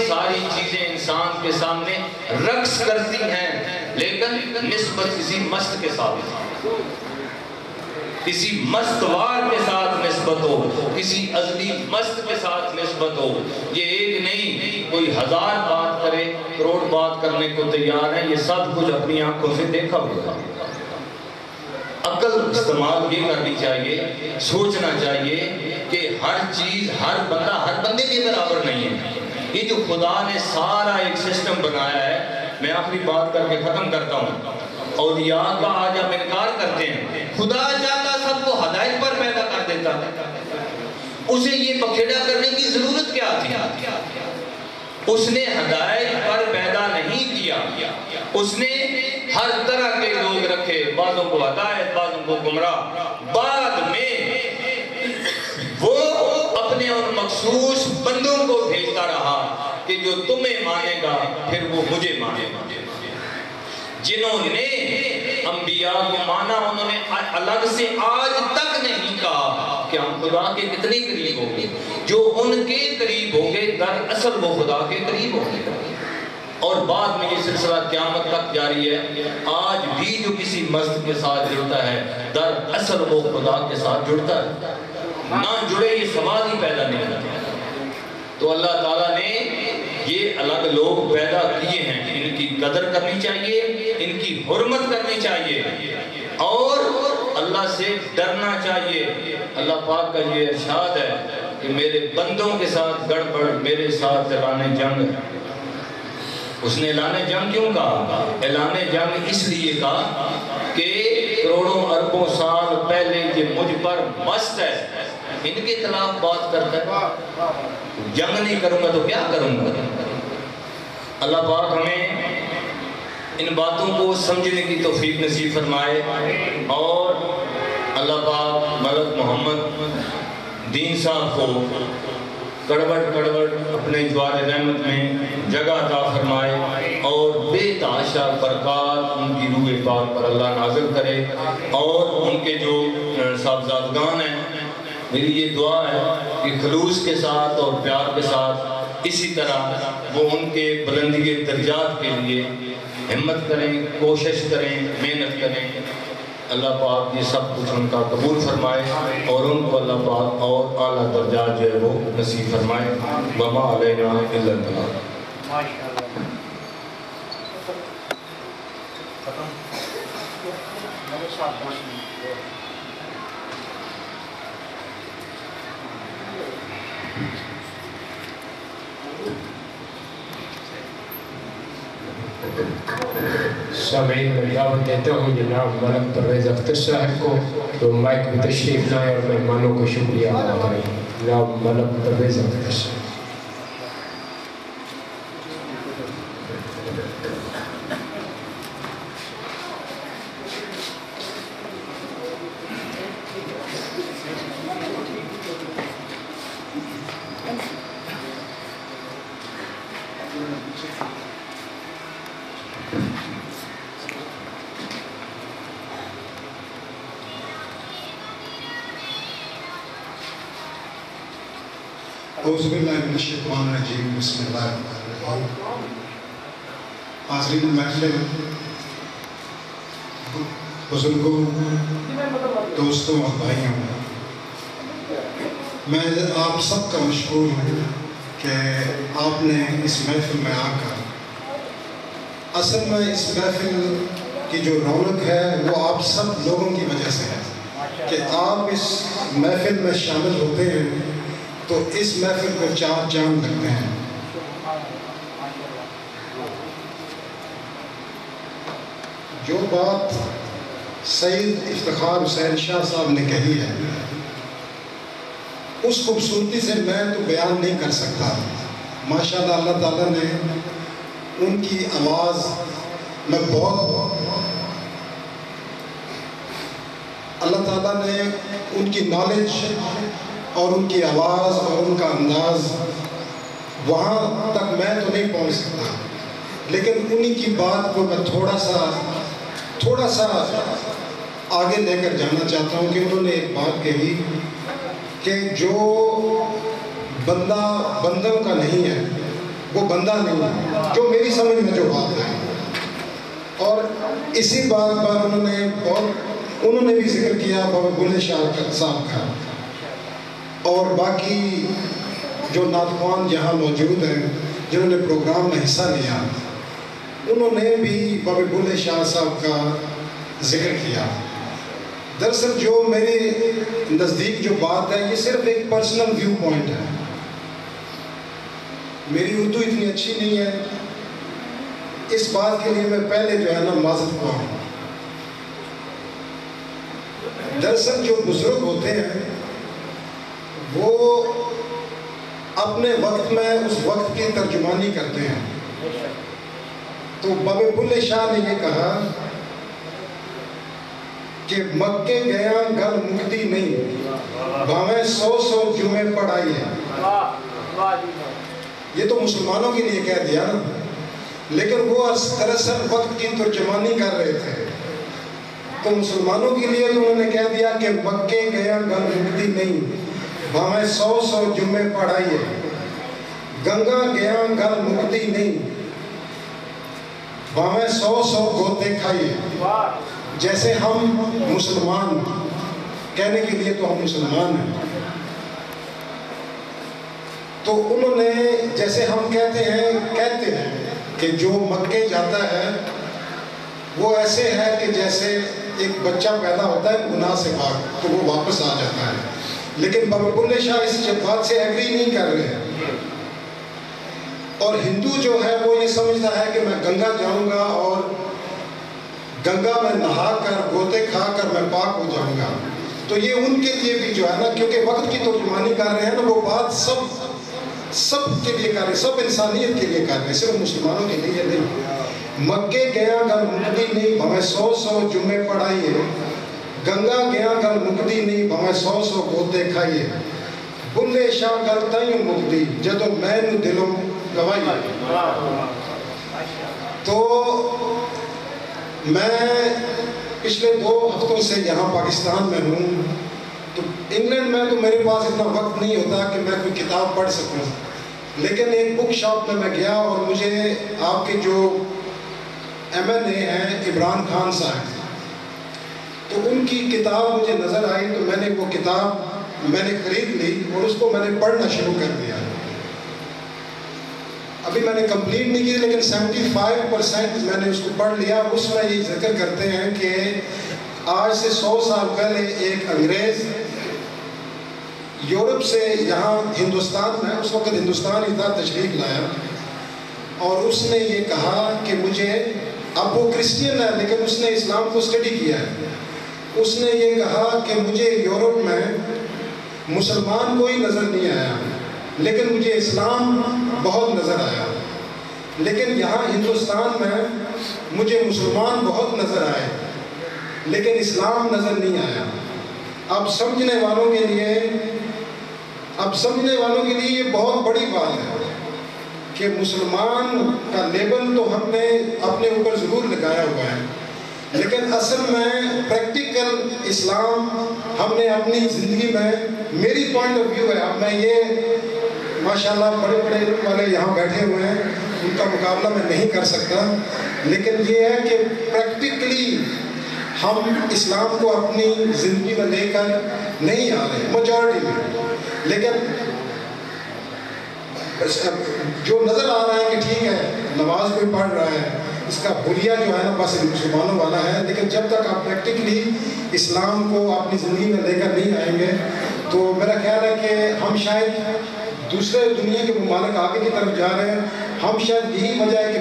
ساری چیزیں انسان کے سامنے رقص کرتی ہیں، لیکن نسبت کسی مست کے ساتھ، کسی مستوار کے ساتھ نسبت ہو، کسی ازلی مست کے ساتھ نسبت ہو. یہ ایک نہیں، کوئی 1000 بات کرے، کروڑ بات کرنے کو تیار ہے. یہ سب کچھ اپنی آنکھوں سے دیکھا ہوا. عقل استعمال یہ کرنی چاہیے، سوچنا چاہیے کہ ہر چیز، ہر بندہ ہر بندے کے برابر نہیں ہے. یہ جو خدا نے سارا ایک سسٹم بنایا ہے، میں آخری بات کر کے ختم کرتا ہوں. اولیاء کا آج ہم انکار کرتے ہیں. خدا چاہتا سب کو ہدایت پر پیدا کر دیتا، اسے یہ بکھیڑا کرنے کی ضرورت کیا تھی؟ اس نے ہدایت پر پیدا نہیں کیا، اس نے ہر طرح کے لوگ رکھے، بعضوں کو ہدایت، بعضوں کو گمراہ. بعد میں وہ اپنے ان مخصوص بندوں کو بھیجتا رہا کہ جو تمہیں مانے گا پھر وہ مجھے مانے گا. جنہوں نے انبیاء کو مانا، انہوں نے الگ سے آج تک نہیں کہا کہ ہم خدا کے کتنے قریب ہو گئے. جو ان کے قریب ہو گئے دراصل وہ خدا کے قریب ہو گئے. اور بعد میں یہ سلسلہ قیامت تک جاری ہے. آج بھی جو کسی مست کے ساتھ جڑتا ہے دراصل وہ خدا کے ساتھ جڑتا ہے. نہ جڑے یہ سوال ہی پیدا نہیں ہوتا. تو اللہ تعالیٰ نے یہ الگ لوگ پیدا کیے ہیں، ان کی قدر کرنی چاہیے، ان کی حرمت کرنی چاہیے اور اللہ سے ڈرنا چاہیے. اللہ پاک کا یہ ارشاد ہے کہ میرے بندوں کے ساتھ گڑبڑ، میرے ساتھ اعلان جنگ. اس نے اعلان جنگ کیوں کہا؟ اعلان جنگ اس لیے کہا کہ کروڑوں اربوں سال پہلے یہ مجھ پر مست ہے، ان کے خلاف بات کرتا ہے. جنگ نہیں کروں گا تو کیا کروں گا؟ اللہ پاک ہمیں ان باتوں کو سمجھنے کی توفیق نصیب فرمائے اور اللہ پاک ملک محمد دین صاحب کو کڑوڑ اپنے جوار رحمت میں جگہ عطا فرمائے اور بے تحاشا برکات ان کی روح پاک پر اللہ نازل کرے. اور ان کے جو صاحبزادگان ہیں، میری یہ دعا ہے کہ خلوص کے ساتھ اور پیار کے ساتھ اسی طرح وہ ان کے بلندی درجات کے لیے ہمت کریں، کوشش کریں، محنت کریں. اللہ پاک یہ سب کچھ ان کا قبول فرمائے اور ان کو اللہ پاک اور اعلیٰ درجات جو ہے وہ نصیب فرمائے. وما علینا الا البلاغ. سامعین میں دعوت دیتا ہوں جناب ملک پرویز اختر صاحب کو تو مائک میں تشریف لائیں اور مہمانوں کو شکریہ ادا کریں. جناب ملک پرویز اختر صاحب. اعوذ باللہ من الشیطان الرجیم. بسم اللہ الرحمن الرحیم. حاضرین محفل، بزرگوں، دوستوں اور بھائیوں، میں آپ سب کا مشکور ہوں کہ آپ نے اس محفل میں آ کر، اصل میں اس محفل کی جو رونق ہے وہ آپ سب لوگوں کی وجہ سے ہے کہ آپ اس محفل میں شامل ہوتے ہیں تو اس محفل کو چار چاند لگتے ہیں. جو بات سید افتخار حسین شاہ صاحب نے کہی ہے اس خوبصورتی سے میں تو بیان نہیں کر سکتا. ماشاءاللہ اللہ تعالیٰ نے ان کی آواز میں بہت، اللہ تعالیٰ نے ان کی نالج اور ان کی آواز اور ان کا انداز وہاں تک میں تو نہیں پہنچ سکتا، لیکن انہی کی بات کو میں تھوڑا سا آگے لے کر جانا چاہتا ہوں کہ انہوں نے ایک بات کہی کہ جو بندہ بندوں کا نہیں ہے وہ بندہ نہیں ہوں، جو میری سمجھ میں جو بات ہے. اور اسی بات پر انہوں نے بھی ذکر کیا بابا بلے شاہ صاحب کا، اور باقی جو نعتخوان یہاں موجود ہیں جنہوں نے پروگرام میں حصہ لیا، انہوں نے بھی بابا بلے شاہ صاحب کا ذکر کیا. دراصل جو میرے نزدیک جو بات ہے یہ صرف ایک پرسنل ویو پوائنٹ ہے. میری اردو اتنی اچھی نہیں ہے، اس بات کے لیے میں پہلے جو ہے نا معذرت خواہ ہوں. دراصل جو بزرگ ہوتے ہیں وہ اپنے وقت میں اس وقت کی ترجمانی کرتے ہیں. تو بابا بلے شاہ نے یہ کہا کہ مکے گیا گل مکتی نہیں، بھاویں 100 جمعے پڑھائی ہے. یہ تو مسلمانوں کے لیے کہہ دیا نا، لیکن وہ دراصل وقت کی ترجمانی کر رہے تھے. تو مسلمانوں کے لیے تو انہوں نے کہہ دیا کہ مکے گیا گل مکتی نہیں، بھاویں 100 جمعے پڑھائی ہے. گنگا گیا گل مکتی نہیں، بھاویں 100 گوتے کھائیے. جیسے ہم مسلمان کہنے کے لیے تو ہم مسلمان ہیں، تو انہوں نے جیسے ہم کہتے ہیں کہ جو مکے جاتا ہے وہ ایسے ہے کہ جیسے ایک بچہ پیدا ہوتا ہے گناہ سے پاک تو وہ واپس آ جاتا ہے. لیکن بابا بلے شاہ اس بات سے ایگری نہیں کر رہے ہیں. اور ہندو جو ہے وہ یہ سمجھتا ہے کہ میں گنگا جاؤں گا اور گنگا میں نہا کر گوتے کھا کر میں پاک ہو جاؤں گا. تو یہ ان کے لیے بھی جو ہے نا، کیونکہ وقت کی ترجمانی کر رہے ہیں نا، وہ بات سب کے لیے کر رہے ہیں، سب انسانیت کے لیے کر رہے ہیں، صرف مسلمانوں کے لیے نہیں. مکے گیا گل مکتی نہیں، بھاویں 100 جمعے پڑھائیے. گنگا گیا گل مکتی نہیں، بھاویں 100 گوتے کھائیے. بلے شاہ گل تائیوں مکتی جدوں میں نو دلوں گوائیے. تو میں پچھلے 2 ہفتوں سے یہاں پاکستان میں ہوں. تو انگلینڈ میں تو میرے پاس اتنا وقت نہیں ہوتا کہ میں کوئی کتاب پڑھ سکوں، لیکن ایک بک شاپ میں گیا اور مجھے آپ کے جو MLA ہیں عمران خان صاحب، تو ان کی کتاب مجھے نظر آئی. تو میں نے وہ کتاب خرید لی اور اس کو میں نے پڑھنا شروع کر دیا. ابھی میں نے کمپلیٹ نہیں کی لیکن 75% میں نے اس کو پڑھ لیا. اس میں یہ ذکر کرتے ہیں کہ آج سے 100 سال پہلے ایک انگریز یورپ سے یہاں ہندوستان میں، اس وقت ہندوستان ادھر تشریف لایا، اور اس نے یہ کہا کہ مجھے، اب وہ کرسچین ہے لیکن اس نے اسلام کو اسٹڈی کیا ہے، اس نے یہ کہا کہ مجھے یورپ میں مسلمان کوئی نظر نہیں آیا لیکن مجھے اسلام بہت نظر آیا، لیکن یہاں ہندوستان میں مجھے مسلمان بہت نظر آئے لیکن اسلام نظر نہیں آیا. اب سمجھنے والوں کے لیے یہ بہت بڑی بات ہے کہ مسلمان کا لیبل تو ہم نے اپنے اوپر ضرور لگایا ہوا ہے، لیکن اصل میں پریکٹیکل اسلام ہم نے اپنی زندگی میں، میری پوائنٹ آف ویو ہے، اب میں یہ ماشاءاللہ بڑے علم والے یہاں بیٹھے ہوئے ہیں، ان کا مقابلہ میں نہیں کر سکتا، لیکن یہ ہے کہ پریکٹیکلی ہم اسلام کو اپنی زندگی میں لے کر نہیں آ رہے میجورٹی میں. لیکن جو نظر آ رہا ہے کہ ٹھیک ہے نماز کوئی پڑھ رہا ہے، اس کا حلیہ جو ہے نا بس مسلمانوں والا ہے، لیکن جب تک آپ پریکٹیکلی اسلام کو اپنی زندگی میں لے کر نہیں آئیں گے تو میرا خیال ہے کہ ہم شاید دوسرے دنیا کے ممالک آگے کی طرف جا رہے ہیں، ہم شاید یہی وجہ ہے کہ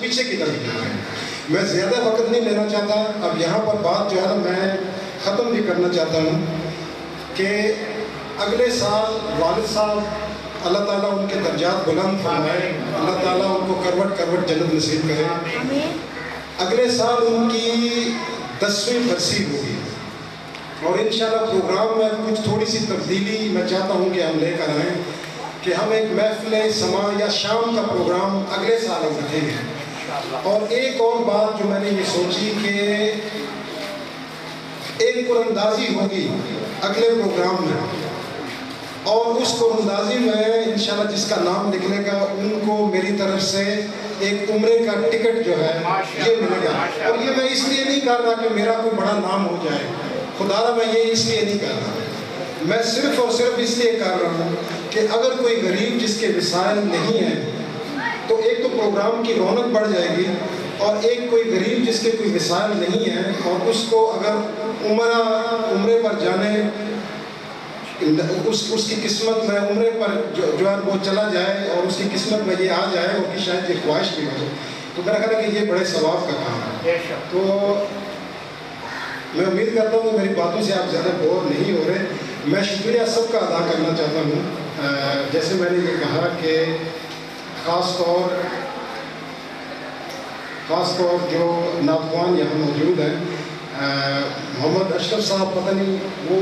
پیچھے کی طرف جا رہے ہیں. میں زیادہ وقت نہیں لینا چاہتا. اب یہاں پر بات جو ہے نا میں ختم بھی کرنا چاہتا ہوں کہ اگلے سال والد صاحب اللہ تعالیٰ ان کے درجات بلند فرمائے، اللہ تعالیٰ ان کو کروٹ جنت نصیب کرے. اگلے سال ان کی 10ویں برسی ہوگی اور انشاءاللہ پروگرام میں کچھ تھوڑی سی تبدیلی میں چاہتا ہوں کہ ہم لے کر آئیں کہ ہم ایک محفل سماع یا شام کا پروگرام اگلے سال ہم رکھیں گے. اور ایک اور بات جو میں نے یہ سوچی کہ ایک قرآن اندازی ہوگی اگلے پروگرام میں، اور اس کو اندازی میں انشاءاللہ جس کا نام نکلے گا ان کو میری طرف سے ایک عمرے کا ٹکٹ جو ہے یہ ملے گا. اور یہ میں اس لیے نہیں کر رہا کہ میرا کوئی بڑا نام ہو جائے, خدا را میں یہ اس لیے نہیں کر رہا, میں صرف اور صرف اس لیے کر رہا ہوں کہ اگر کوئی غریب جس کے وسائل نہیں ہیں تو ایک تو پروگرام کی رونق بڑھ جائے گی, اور ایک کوئی غریب جس کے کوئی وسائل نہیں ہیں اور اس کو اگر عمرے پر جانے اس کی قسمت میں عمرے پر جو ہے وہ چلا جائے اور اس کی قسمت میں یہ آ جائے اور کہ شاید یہ خواہش بھی ہو, تو میرا خیال ہے کہ یہ بڑے ثواب کا کام ہے. تو میں امید کرتا ہوں کہ میری باتوں سے آپ زیادہ بور نہیں ہو رہے. میں شکریہ سب کا ادا کرنا چاہتا ہوں. جیسے میں نے یہ کہا کہ خاص طور جو ناتخوان یہاں موجود ہیں, محمد اشرف صاحب پتہ نہیں وہ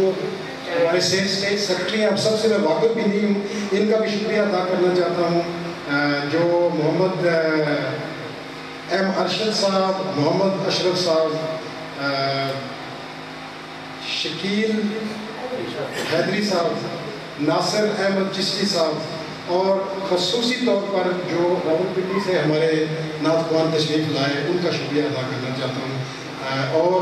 ہمارے اسٹیٹ سیکرٹری ہیں, اب سب سے میں واقف بھی نہیں ہوں, ان کا بھی شکریہ ادا کرنا چاہتا ہوں. جو محمد ایم ارشد صاحب, محمد اشرف صاحب, شکیل حیدری صاحب, ناصر احمد چشتی صاحب, اور خصوصی طور پر جو راولپنڈی سے ہمارے ناتخوان تشریف لائے ان کا شکریہ ادا کرنا چاہتا ہوں. اور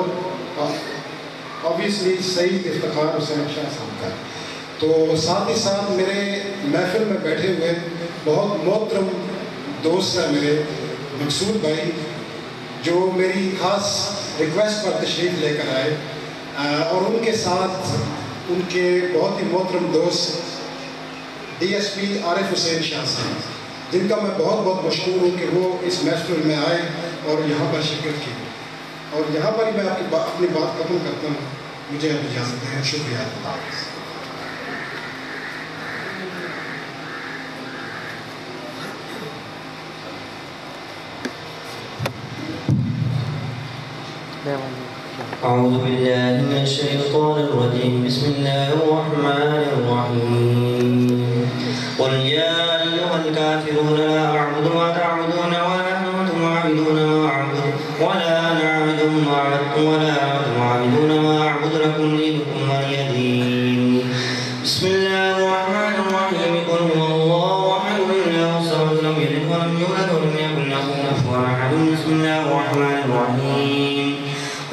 اوبیسلی سعید افتخار حسین شاہ صاحب کا. تو ساتھ ہی ساتھ میرے محفل میں بیٹھے ہوئے بہت محترم دوست ہیں میرے مقصود بھائی, جو میری خاص ریکویسٹ پر تشریف لے کر آئے, اور ان کے ساتھ ان کے بہت ہی محترم دوست ڈی ایس پی عارف حسین شاہ صاحب, جن کا میں بہت بہت مشکور ہوں کہ وہ اس محفل میں آئے اور یہاں پر شرکت کی. اور یہاں پر ہی میں اپنی بات ختم کرتا ہوں. مجھے اب اجازت دیں. شکریہ. اللہ حافظ. أعوذ بالله من الشيطان الرجيم. بسم الله الرحمن الرحيم. قل يا أيها الكافرون لا أعبد ما تعبدون ولا أنتم عابدون ما أعبد ولا أنا عابد ما عبدتم ولا أنتم عابدون ما أعبد لكم دينكم ولي دين. بسم الله الرحمن الرحيم. قل هو الله أحد الله الصمد لم يلد ولم يولد ولم يكن له كفوا أحد. بسم الله الرحمن الرحيم.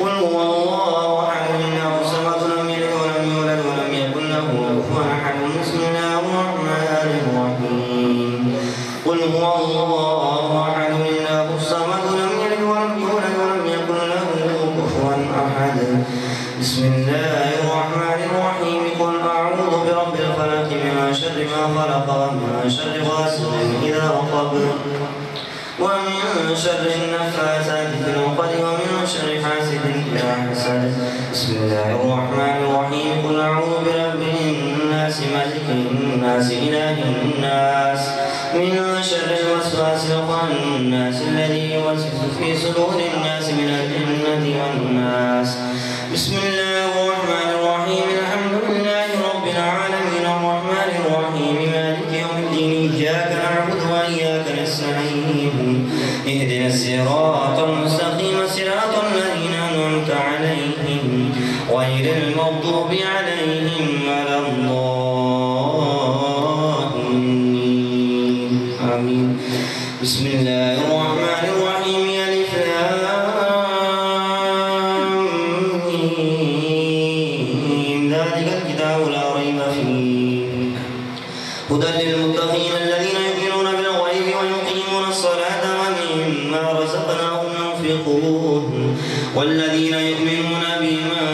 قل هو الله أحد الله الصمد لم يلد ولم يولد ولم يكن له كفوا أحد. بسم الله الرحمن الرحيم. قل هو الله أحد الله الصمد لم يلد ولم يولد ولم يكن له كفوا أحد. بسم الله الرحمن الرحيم. قل أعوذ برب الفلق من شر ما خلق ومن شر غاسق إذا وقب ومن شر النفاثات في العقد ومن شر حاسد إذا حسد. بسم الله الرحمن الرحيم. قل أعوذ برب الناس ملك الناس إله الناس من شر الوسواس الخناس الذي يوسوس في صدور الناس من الجنة والناس. بسم الله الرحمن الرحيم. الحمد لله رب العالمين الرحمن الرحيم مالك يوم الدين. إياك نعبد وإياك نستعين. اهدنا الصراط المستقيم صراط الذين أنعمت عليهم غير المغضوب عليهم ولا الضالين. آمين. بسم الله الرحمن الرحيم. ألف لام ميم. ذلك الكتاب لا ريب فيه هدى للمتقين الذين يؤمنون بالغيب ويقيمون الصلاة ومما رزقناهم ينفقون والذين يؤمنون بما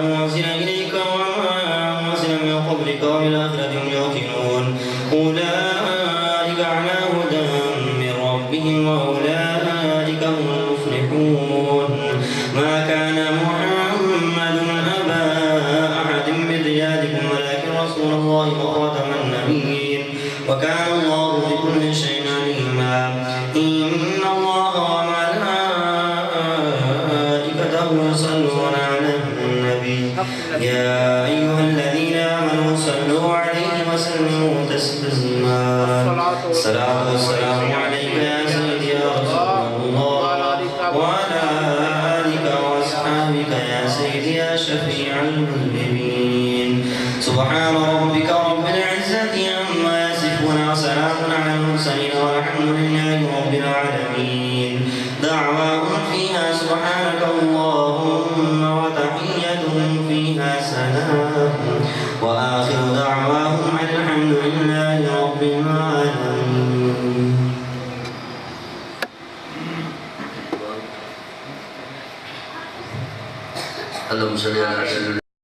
أنزل إليك وما أنزل من قبلك وبالآخرة هم يوقنون أولئك على هدى من ربهم وأولئك هم المفلحون. ما كان محمد أبا أحد من رجالكم ولكن رسول الله وخاتم النبيين وكان الله بكل شيء عليما. إن الله وملائكته يصلون على النبي يا أيها الذين آمنوا صلوا عليه وسلموا تسليما. الصلاة والسلام عليك يا سيدي يا رسول الله وعلى آلك وأصحابك يا سيدي يا شفيع المذنبين. سبحان ربك رب العزة والحمد لله رب العالمين. دعواهم فيها سبحانك اللهم وتحيتهم فيها سلام وآخر دعواهم أن الحمد لله رب العالمين. اللهم صل على سيدنا